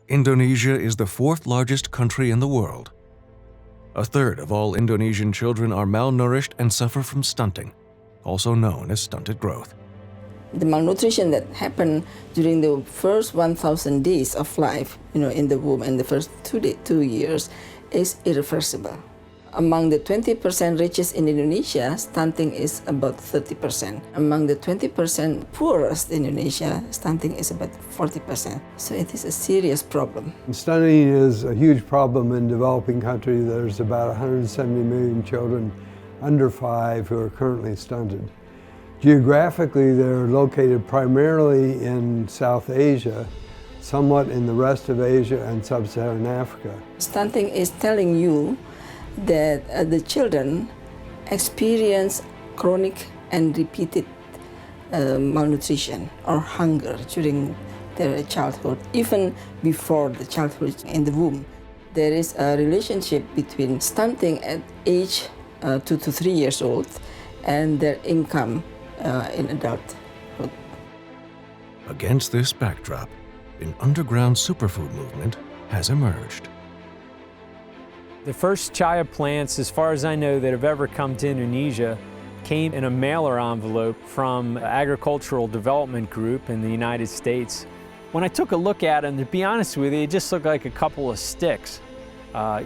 Indonesia is the fourth largest country in the world. A third of all Indonesian children are malnourished and suffer from stunting, also known as stunted growth. The malnutrition that happened during the first 1,000 days of life, in the womb and the first 2 years is irreversible. Among the 20% richest in Indonesia, stunting is about 30%. Among the 20% poorest in Indonesia, stunting is about 40%. So it is a serious problem. Stunting is a huge problem in developing countries. There's about 170 million children under 5 who are currently stunted. Geographically, they're located primarily in South Asia, somewhat in the rest of Asia and Sub-Saharan Africa. Stunting is telling you that the children experience chronic and repeated malnutrition or hunger during their childhood, even before the childhood in the womb. There is a relationship between stunting at age 2 to 3 years old and their income in adulthood. Against this backdrop, an underground superfood movement has emerged. The first chaya plants, as far as I know, that have ever come to Indonesia came in a mailer envelope from Agricultural Development Group in the United States. When I took a look at them, to be honest with you, it just looked like a couple of sticks.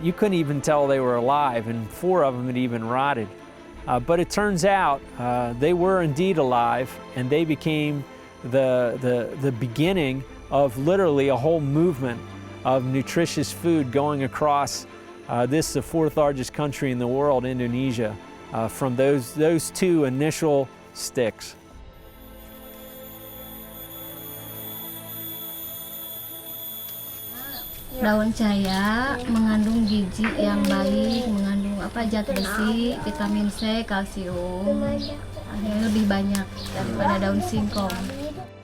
You couldn't even tell they were alive, and 4 of them had even rotted. But it turns out they were indeed alive, and they became the beginning of literally a whole movement of nutritious food going across this, the 4th largest country in the world, Indonesia, from those 2 initial sticks. Daun chaya mengandung gizi yang baik, mengandung zat besi, vitamin C, kalsium, lebih banyak daripada daun singkong.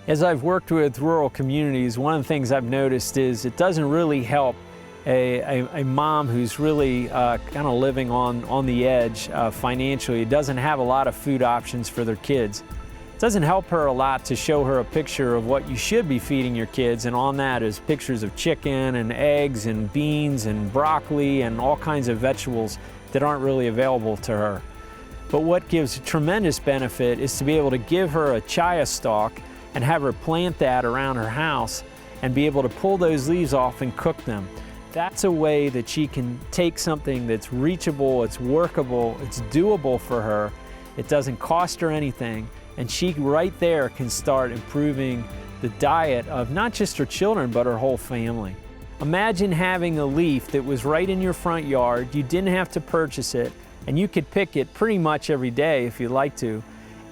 As I've worked with rural communities, one of the things I've noticed is it doesn't really help a mom who's really kind of living on the edge financially. It doesn't have a lot of food options for their kids. It doesn't help her a lot to show her a picture of what you should be feeding your kids, and on that is pictures of chicken and eggs and beans and broccoli and all kinds of vegetables that aren't really available to her. But what gives tremendous benefit is to be able to give her a chaya stalk and have her plant that around her house and be able to pull those leaves off and cook them. That's a way that she can take something that's reachable, it's workable, it's doable for her, it doesn't cost her anything, and she right there can start improving the diet of not just her children, but her whole family. Imagine having a leaf that was right in your front yard, you didn't have to purchase it, and you could pick it pretty much every day if you'd like to,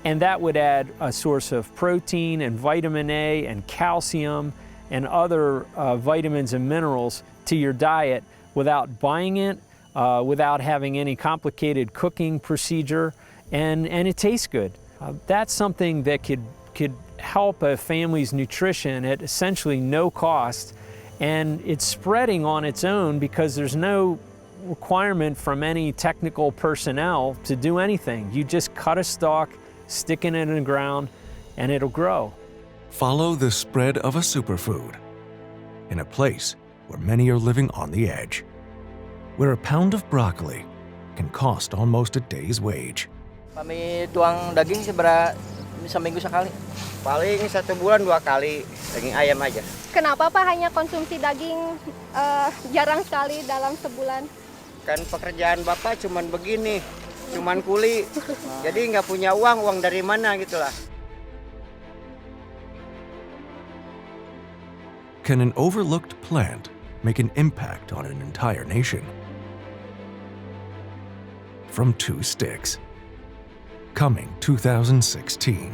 and that would add a source of protein and vitamin A and calcium and other vitamins and minerals to your diet without buying it, without having any complicated cooking procedure, and it tastes good. That's something that could help a family's nutrition at essentially no cost, and it's spreading on its own because there's no requirement from any technical personnel to do anything. You just cut a stalk, stick it in the ground, and it'll grow. Follow the spread of a superfood in a place where many are living on the edge, where a pound of broccoli can cost almost a day's wage. Kami tuang daging seminggu sekali. Paling 1 bulan 2 kali, daging ayam aja. Kenapa Pak hanya konsumsi daging jarang sekali dalam sebulan? Kan pekerjaan Bapak cuman begini, cuman kuli. Jadi nggak punya uang dari mana gitulah. Can an overlooked plant make an impact on an entire nation? From 2 sticks. Coming 2016.